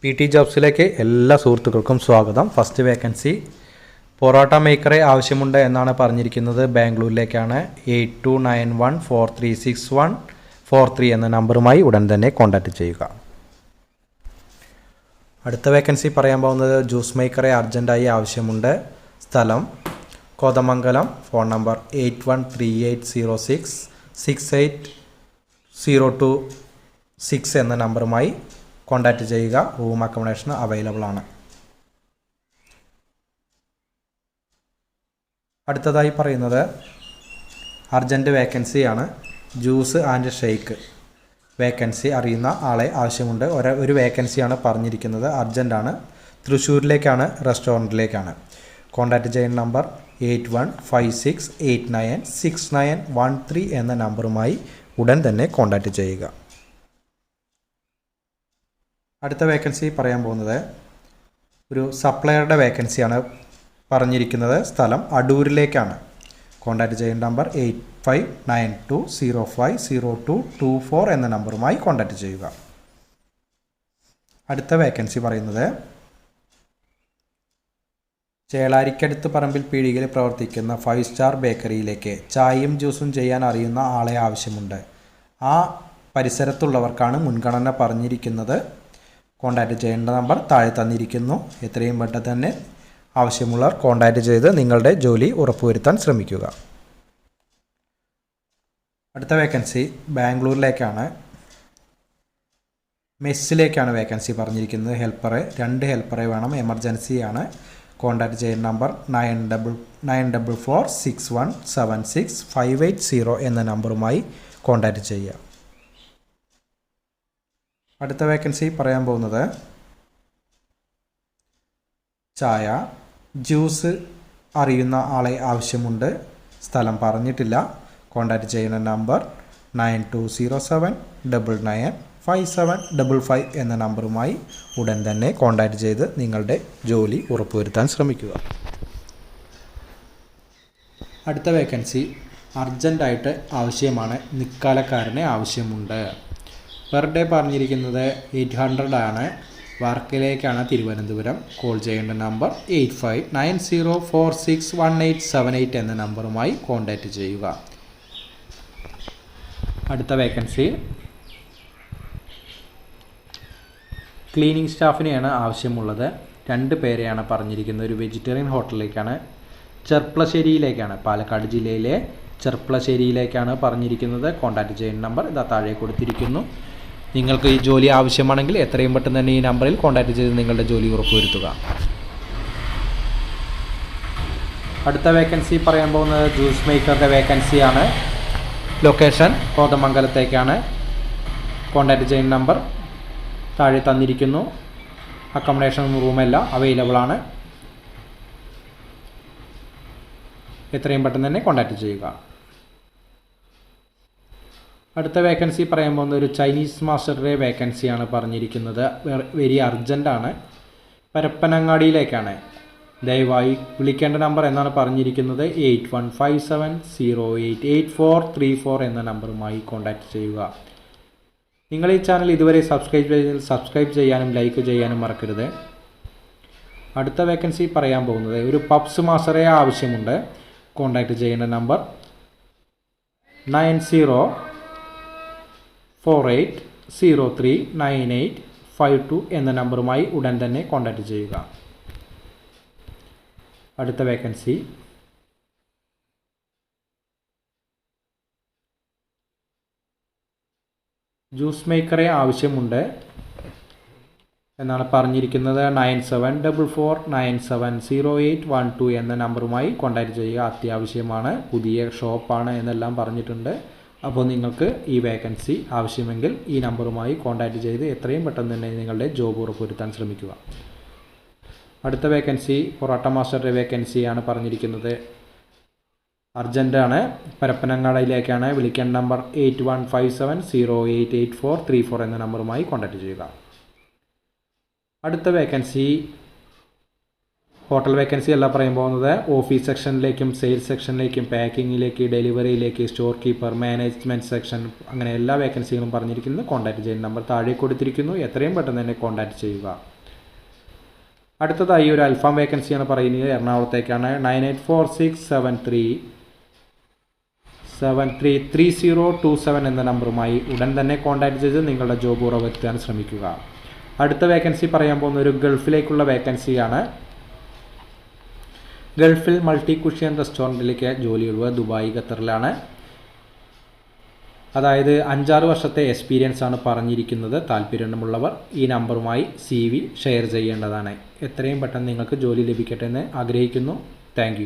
P T ജോബ്സിലേക്ക് എല്ലാ സുഹൃത്തുക്കൾക്കും സ്വാഗതം. ഫസ്റ്റ് വേക്കൻസി പൊറോട്ട മേക്കറെ ആവശ്യമുണ്ട് എന്നാണ് പറഞ്ഞിരിക്കുന്നത്. ബാംഗ്ലൂരിലേക്കാണ്. 8291436143 എന്ന നമ്പറുമായി ഉടൻ തന്നെ കോൺടാക്റ്റ് ചെയ്യുക. അടുത്ത വേക്കൻസി പറയാൻ പോകുന്നത് ജ്യൂസ് മേക്കറെ അർജൻറ്റായി ആവശ്യമുണ്ട്. സ്ഥലം കോതമംഗലം. ഫോൺ നമ്പർ 813806868026 എന്ന നമ്പറുമായി കോൺടാക്റ്റ് ചെയ്യുക. റൂം അക്കോമഡേഷൻ അവൈലബിൾ ആണ്. അടുത്തതായി പറയുന്നത് അർജൻറ്റ് വേക്കൻസിയാണ്. ജ്യൂസ് ആൻഡ് ഷെയ്ക്ക് വേക്കൻസി അറിയുന്ന ആളെ ആവശ്യമുണ്ട്. ഒരു വേക്കൻസിയാണ് പറഞ്ഞിരിക്കുന്നത്. അർജൻറ്റാണ്. തൃശ്ശൂരിലേക്കാണ്, റെസ്റ്റോറൻറ്റിലേക്കാണ്. കോൺടാക്റ്റ് ചെയ്യുന്ന നമ്പർ 8156896913 എന്ന നമ്പറുമായി ഉടൻ തന്നെ കോൺടാക്റ്റ് ചെയ്യുക. അടുത്ത വേക്കൻസി പറയാൻ പോകുന്നത് ഒരു സപ്ലയറുടെ വേക്കൻസിയാണ് പറഞ്ഞിരിക്കുന്നത്. സ്ഥലം അടൂരിലേക്കാണ്. കോൺടാക്റ്റ് ചെയ്യേണ്ട നമ്പർ 8592050224 എന്ന നമ്പറുമായി കോൺടാക്റ്റ് ചെയ്യുക. അടുത്ത വേക്കൻസി പറയുന്നത് ചേളാരിക്കടുത്ത് പറമ്പിൽ പീടികയിൽ പ്രവർത്തിക്കുന്ന 5 സ്റ്റാർ ബേക്കറിയിലേക്ക് ചായയും ജ്യൂസും ചെയ്യാൻ അറിയുന്ന ആളെ ആവശ്യമുണ്ട്. ആ പരിസരത്തുള്ളവർക്കാണ് മുൻഗണന പറഞ്ഞിരിക്കുന്നത്. കോൺടാക്റ്റ് ചെയ്യേണ്ട നമ്പർ താഴെ തന്നിരിക്കുന്നു. എത്രയും പെട്ടെന്ന് തന്നെ ആവശ്യമുള്ളവർ കോൺടാക്റ്റ് ചെയ്ത് നിങ്ങളുടെ ജോലി ഉറപ്പുവരുത്താൻ ശ്രമിക്കുക. അടുത്ത വേക്കൻസി ബാംഗ്ലൂരിലേക്കാണ്. മെസ്സിലേക്കാണ് വേക്കൻസി പറഞ്ഞിരിക്കുന്നത്. ഹെൽപ്പറെ 2 ഹെൽപ്പറെ വേണം. എമർജൻസിയാണ്. കോൺടാക്റ്റ് ചെയ്യുന്ന നമ്പർ 9446176580 എന്ന നമ്പറുമായി കോൺടാക്റ്റ് ചെയ്യുക. അടുത്ത വേക്കൻസി പറയാൻ പോകുന്നത് ചായ ജ്യൂസ് അറിയുന്ന ആളെ ആവശ്യമുണ്ട്. സ്ഥലം പറഞ്ഞിട്ടില്ല. കോൺടാക്റ്റ് ചെയ്യുന്ന നമ്പർ 9207995755 എന്ന നമ്പറുമായി ഉടൻ തന്നെ കോൺടാക്റ്റ് ചെയ്ത് നിങ്ങളുടെ ജോലി ഉറപ്പുവരുത്താൻ ശ്രമിക്കുക. അടുത്ത വേക്കൻസി അർജൻറ്റായിട്ട് ആവശ്യമാണ്. നിക്കാലക്കാരനെ ആവശ്യമുണ്ട്. പെർ ഡേ പറഞ്ഞിരിക്കുന്നത് 800 ആണ്. വർക്കിലേക്കാണ്, തിരുവനന്തപുരം. കോൾ ചെയ്യേണ്ട നമ്പർ 8590461878 എന്ന നമ്പറുമായി കോൺടാക്റ്റ് ചെയ്യുക. അടുത്ത വേക്കൻസി ക്ലീനിങ് സ്റ്റാഫിനെയാണ് ആവശ്യമുള്ളത്. 2 പേരെയാണ് പറഞ്ഞിരിക്കുന്നത്. ഒരു വെജിറ്റേറിയൻ ഹോട്ടലിലേക്കാണ്, ചെർപ്പളശ്ശേരിയിലേക്കാണ്. പാലക്കാട് ജില്ലയിലെ ചെർപ്പളശ്ശേരിയിലേക്കാണ് പറഞ്ഞിരിക്കുന്നത്. കോൺടാക്റ്റ് ചെയ്യുന്ന നമ്പർ ഇതാ താഴെ കൊടുത്തിരിക്കുന്നു. നിങ്ങൾക്ക് ഈ ജോലി ആവശ്യമാണെങ്കിൽ എത്രയും പെട്ടെന്ന് തന്നെ ഈ നമ്പറിൽ കോൺടാക്റ്റ് ചെയ്ത് നിങ്ങളുടെ ജോലി ഉറപ്പുവരുത്തുക. അടുത്ത വേക്കൻസി പറയാൻ പോകുന്നത് ജ്യൂസ് മേക്കറുടെ വേക്കൻസിയാണ്. ലൊക്കേഷൻ കോതമംഗലത്തേക്കാണ്. കോൺടാക്റ്റ് ചെയ്യുന്ന നമ്പർ താഴെ തന്നിരിക്കുന്നു. അക്കോമഡേഷൻ റൂമെല്ലാം അവൈലബിൾ ആണ്. എത്രയും പെട്ടെന്ന് തന്നെ കോൺടാക്റ്റ് ചെയ്യുക. അടുത്ത വേക്കൻസി പറയാൻ പോകുന്നത് ഒരു ചൈനീസ് മാസ്റ്ററുടെ വേക്കൻസിയാണ് പറഞ്ഞിരിക്കുന്നത്. വെരി അർജൻറ്റാണ്. പരപ്പനങ്ങാടിയിലേക്കാണ്. ദയവായി വിളിക്കേണ്ട നമ്പർ എന്നാണ് പറഞ്ഞിരിക്കുന്നത്. 8157088434 എന്ന നമ്പറുമായി കോൺടാക്റ്റ് ചെയ്യുക. നിങ്ങൾ ഈ ചാനൽ ഇതുവരെ സബ്സ്ക്രൈബ് ചെയ്യാനും ലൈക്ക് ചെയ്യാനും മറക്കരുത്. അടുത്ത വേക്കൻസി പറയാൻ പോകുന്നത് ഒരു പബ്സ് മാസ്റ്ററെ ആവശ്യമുണ്ട്. കോൺടാക്റ്റ് ചെയ്യേണ്ട നമ്പർ 9048039852 എന്ന നമ്പറുമായി ഉടൻ തന്നെ കോൺടാക്റ്റ് ചെയ്യുക. അടുത്ത വേക്കൻസി ജ്യൂസ് മേക്കറെ ആവശ്യമുണ്ട് എന്നാണ് പറഞ്ഞിരിക്കുന്നത്. 9744970812 എന്ന നമ്പറുമായി കോൺടാക്റ്റ് ചെയ്യുക. അത്യാവശ്യമാണ്. പുതിയ ഷോപ്പാണ് എന്നെല്ലാം പറഞ്ഞിട്ടുണ്ട്. അപ്പോൾ നിങ്ങൾക്ക് ഈ വേക്കൻസി ആവശ്യമെങ്കിൽ ഈ നമ്പറുമായി കോൺടാക്റ്റ് ചെയ്ത് എത്രയും പെട്ടെന്ന് തന്നെ നിങ്ങളുടെ ജോബ് ഉറപ്പുവരുത്താൻ ശ്രമിക്കുക. അടുത്ത വേക്കൻസി പൊറോട്ട മാസ്റ്ററുടെ വേക്കൻസിയാണ് പറഞ്ഞിരിക്കുന്നത്. അർജൻറ്റാണ്. പരപ്പനങ്ങാടിയിലേക്കാണ്. വിളിക്കേണ്ട നമ്പർ 8157088434 എന്ന നമ്പറുമായി കോൺടാക്റ്റ് ചെയ്യുക. അടുത്ത വേക്കൻസി ഹോട്ടൽ വേക്കൻസി അല്ല പറയാൻ പോകുന്നത്. ഓഫീസ് സെക്ഷനിലേക്കും സെയിൽസ് സെക്ഷനിലേക്കും പാക്കിങ്ങിലേക്ക് ഡെലിവറിയിലേക്ക് സ്റ്റോർ കീപ്പർ മാനേജ്മെൻറ്റ് സെക്ഷൻ അങ്ങനെ എല്ലാ വേക്കൻസികളും പറഞ്ഞിരിക്കുന്നത്. കോൺടാക്റ്റ് ചെയ്യുന്ന നമ്പർ താഴെ കൊടുത്തിരിക്കുന്നു. എത്രയും പെട്ടെന്ന് തന്നെ കോൺടാക്റ്റ് ചെയ്യുക. അടുത്തതായി ഒരു അൽഫാം വേക്കൻസിയാണ് പറയുന്നത്, എറണാകുളത്തേക്കാണ്. 9846733027 എന്ന നമ്പറുമായി ഉടൻ തന്നെ കോൺടാക്ട് ചെയ്ത് നിങ്ങളുടെ ജോബ് ഉറവെത്താൻ ശ്രമിക്കുക. അടുത്ത വേക്കൻസി പറയാൻ പോകുന്ന ഒരു ഗൾഫിലേക്കുള്ള വേക്കൻസിയാണ്. ഗൾഫിൽ മൾട്ടി കുഷ്യൻ റെസ്റ്റോറൻറ്റിലേക്ക് ജോലിയുള്ളത് ദുബായ്, ഖത്തറിലാണ്. അതായത് 5-6 വർഷത്തെ എക്സ്പീരിയൻസ് ആണ് പറഞ്ഞിരിക്കുന്നത്. താല്പര്യമുള്ളവർ ഈ നമ്പറുമായി CV ഷെയർ ചെയ്യേണ്ടതാണ്. എത്രയും പെട്ടെന്ന് നിങ്ങൾക്ക് ജോലി ലഭിക്കട്ടെ എന്ന് ആഗ്രഹിക്കുന്നു. താങ്ക്